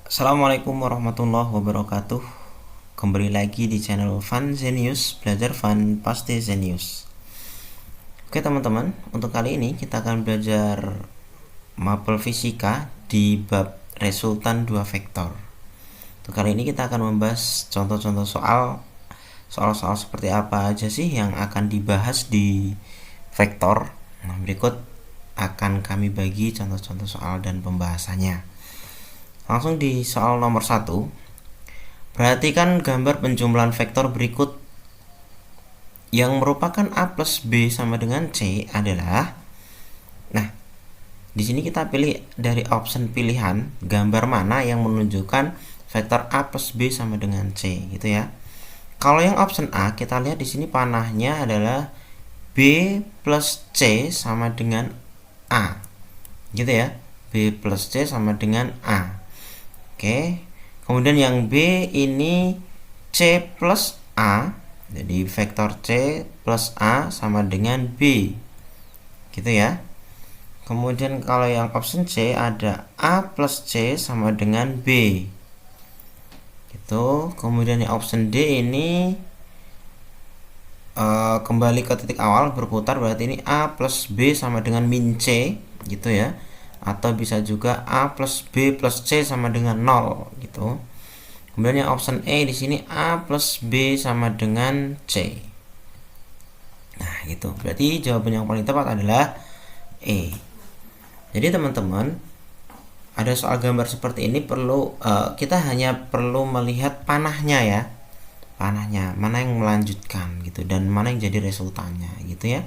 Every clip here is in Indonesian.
Assalamualaikum warahmatullahi wabarakatuh. Kembali lagi di channel Fun Zenius. Belajar fun pasti Zenius. Oke teman-teman, untuk kali ini kita akan belajar mapel fisika di bab resultan dua vektor. Untuk kali ini kita akan membahas contoh-contoh soal-soal seperti apa aja sih yang akan dibahas di vektor. Nah, berikut akan kami bagi contoh-contoh soal dan pembahasannya. Langsung di soal nomor 1. Perhatikan gambar penjumlahan vektor berikut. Yang merupakan A plus B sama dengan C adalah, nah, di sini kita pilih dari option pilihan gambar mana yang menunjukkan vektor A plus B sama dengan C gitu ya. Kalau yang option A, kita lihat di sini panahnya adalah B plus C sama dengan A. Gitu ya. B plus C sama dengan A. Oke. Kemudian yang B ini C plus A. Jadi vektor C plus A sama dengan B. Gitu ya. Kemudian kalau yang option C ada A plus C sama dengan B. Gitu. Kemudian yang option D ini kembali ke titik awal berputar, berarti ini A plus B sama dengan min C gitu ya. Atau bisa juga A plus B plus C sama dengan 0 gitu. Kemudian yang option E di sini A plus B sama dengan C. Nah, gitu. Berarti jawaban yang paling tepat adalah E. Jadi teman-teman, ada soal gambar seperti ini kita hanya perlu melihat panahnya ya. Panahnya mana yang melanjutkan gitu dan mana yang jadi resultannya gitu ya.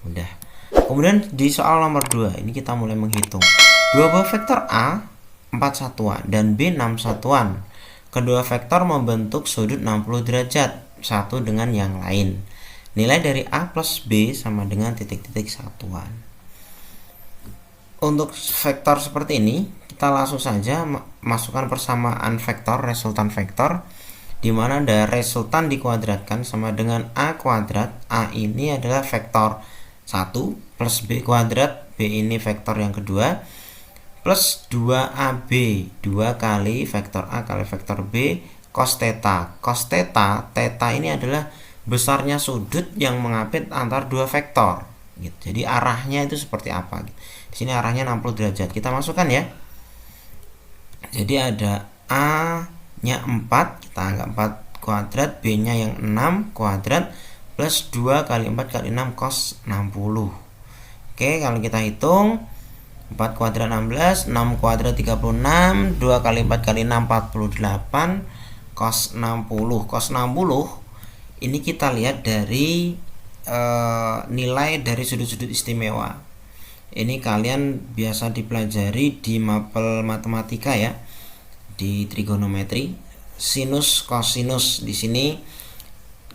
Udah. Kemudian di soal nomor 2 ini kita mulai menghitung. Dua buah vektor A 4 satuan dan B 6 satuan. Kedua vektor membentuk sudut 60 derajat satu dengan yang lain. Nilai dari A plus B sama dengan titik-titik satuan. Untuk vektor seperti ini, kita langsung saja masukkan persamaan vektor, resultan vektor, di mana ada resultan dikuadratkan sama dengan A kuadrat. A ini adalah vektor 1 plus B kuadrat, B ini vektor yang kedua, plus 2AB, 2 kali vektor A kali vektor B, cos theta. Cos theta, theta ini adalah besarnya sudut yang mengapit antar dua vektor gitu. Jadi arahnya itu seperti apa gitu. Di sini arahnya 60 derajat. Kita masukkan ya. Jadi ada A nya 4, kita anggap 4 kuadrat, B nya yang 6 kuadrat, plus 2 kali 4 kali 6 cos 60. Oke, kalau kita hitung 4 kuadrat 16, 6 kuadrat 36, 2 kali 4 kali 6 48, cos 60. Cos 60 ini kita lihat dari nilai dari sudut-sudut istimewa. Ini kalian biasa dipelajari di mapel matematika ya. Di trigonometri, sinus, kosinus. Di sini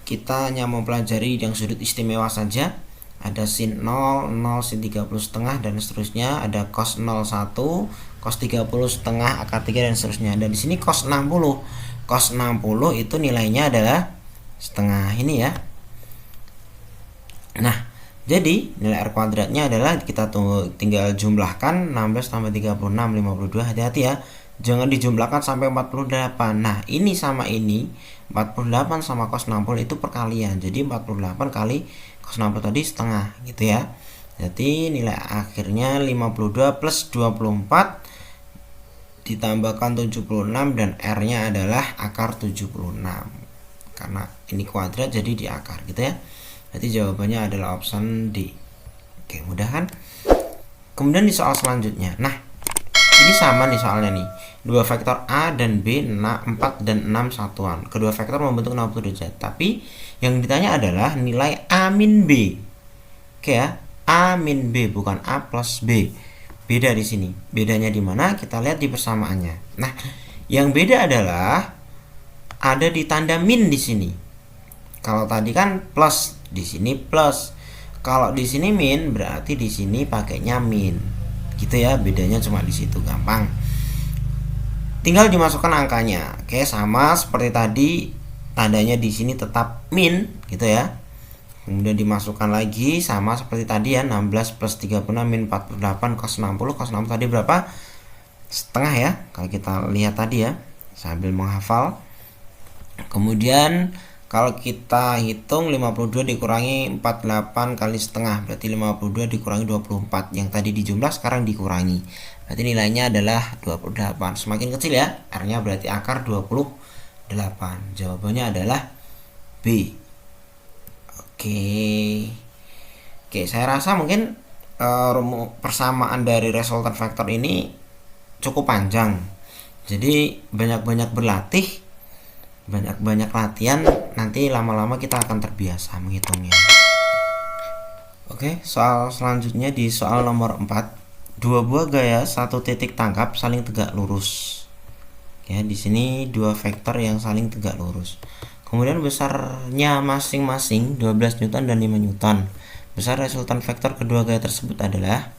kita hanya mempelajari yang sudut istimewa saja. Ada sin 0, 0, sin 30 setengah dan seterusnya. Ada cos 01, cos 30 setengah, akar 3 dan seterusnya. Dan di sini cos 60. Cos 60 itu nilainya adalah setengah ini ya. Nah, jadi nilai R kuadratnya adalah kita tinggal jumlahkan 16 tambah 36 52. Hati-hati ya. Jangan dijumlahkan sampai 48. Nah, ini sama ini 48 sama cos 60 itu perkalian. Jadi 48 kali cos 60 tadi setengah gitu ya. Jadi nilai akhirnya 52 plus 24 ditambahkan 76 dan R-nya adalah akar 76. Karena ini kuadrat jadi di akar gitu ya. Jadi jawabannya adalah option D. Oke, mudah kan? Kemudian di soal selanjutnya. Nah, ini sama nih soalnya nih. Dua vektor A dan B 4 dan 6 satuan. Kedua vektor membentuk 60 derajat. Tapi yang ditanya adalah nilai A min B. Oke ya, A min B bukan A plus B. Beda di sini. Bedanya di mana? Kita lihat di persamaannya. Nah, yang beda adalah ada di tanda min di sini. Kalau tadi kan plus, di sini plus. Kalau di sini min, berarti di sini pakainya min. Gitu ya, bedanya cuma di situ, gampang. Tinggal dimasukkan angkanya. Oke, sama seperti tadi, tandanya di sini tetap min gitu ya. Kemudian dimasukkan lagi sama seperti tadi ya, 16 plus 36 min 48 cos 60. Cos 60 tadi berapa? setengah ya, kalau kita lihat tadi ya sambil menghafal. Kemudian kalau kita hitung 52 dikurangi 48 kali setengah, berarti 52 dikurangi 24. Yang tadi dijumlah sekarang dikurangi. Berarti nilainya adalah 28. Semakin kecil ya, R-nya berarti akar 28. Jawabannya adalah B. Oke, saya rasa mungkin persamaan dari resultan vektor ini cukup panjang. Jadi banyak-banyak berlatih, banyak-banyak latihan, nanti lama-lama kita akan terbiasa menghitungnya. Oke, soal selanjutnya di soal nomor 4. Dua buah gaya satu titik tangkap saling tegak lurus. Ya, di sini dua vektor yang saling tegak lurus. Kemudian besarnya masing-masing 12 Newton dan 5 Newton. Besar resultan vektor kedua gaya tersebut adalah,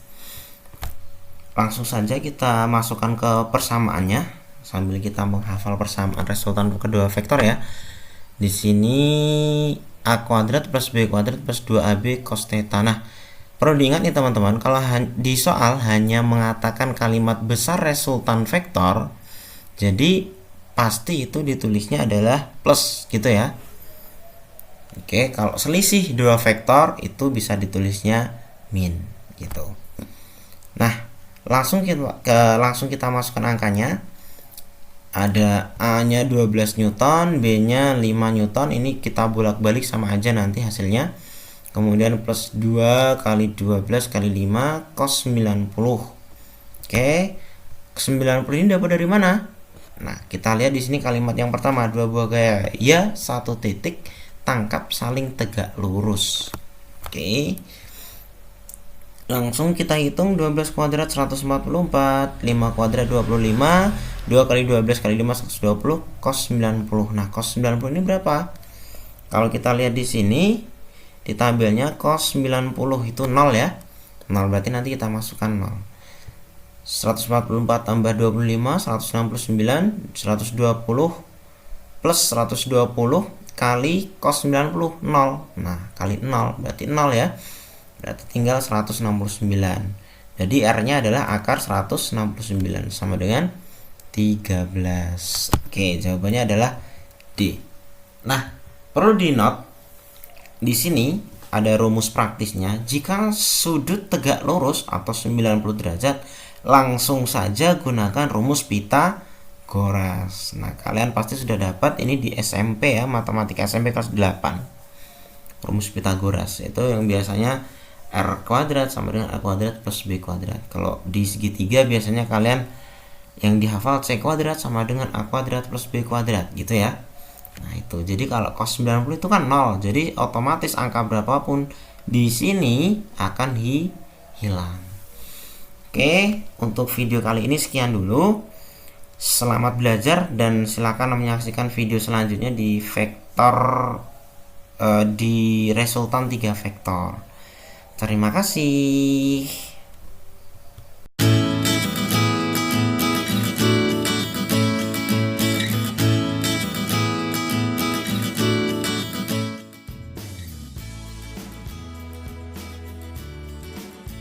langsung saja kita masukkan ke persamaannya sambil kita menghafal persamaan resultan kedua vektor ya. Di sini A kuadrat plus B kuadrat plus 2AB cos theta. Nah, perlu diingat nih teman-teman, kalau di soal hanya mengatakan kalimat besar resultan vektor, jadi pasti itu ditulisnya adalah plus gitu ya. Oke, kalau selisih dua vektor itu bisa ditulisnya min gitu. Nah, langsung kita masukkan angkanya. Ada A-nya 12 Newton, B-nya 5 Newton. Ini kita bolak-balik sama aja nanti hasilnya. Kemudian plus 2 kali 12 kali 5 cos 90. Oke. 90 ini dapat dari mana? Nah, kita lihat di sini kalimat yang pertama, dua buah gaya ya satu titik tangkap saling tegak lurus. Oke. Langsung kita hitung 12 kuadrat 144, 5 kuadrat 25, 2 kali 12 kali 5 120 cos 90. Nah, cos 90 ini berapa? Kalau kita lihat di sini di tabelnya cos 90 itu 0 ya. 0 berarti nanti kita masukkan 0. 144 tambah 25 169, 120 plus 120 kali cos 90 0. Nah, kali 0 berarti 0 ya. Berarti tinggal 169. Jadi R-nya adalah akar 169 sama dengan 13. Oke, jawabannya adalah D. Nah, perlu di-note di sini ada rumus praktisnya. Jika sudut tegak lurus atau 90 derajat, langsung saja gunakan rumus Pythagoras. Nah, kalian pasti sudah dapat ini di SMP ya, matematika SMP kelas 8. Rumus Pythagoras itu yang biasanya R kuadrat sama dengan A kuadrat plus B kuadrat. Kalau di segitiga biasanya kalian yang dihafal C kuadrat sama dengan A kuadrat plus B kuadrat gitu ya. Nah, itu. Jadi kalau cos 90 itu kan 0. Jadi otomatis angka berapapun di sini akan hilang. Oke, untuk video kali ini sekian dulu. Selamat belajar dan silakan menyaksikan video selanjutnya di vektor di resultan 3 vektor. Terima kasih.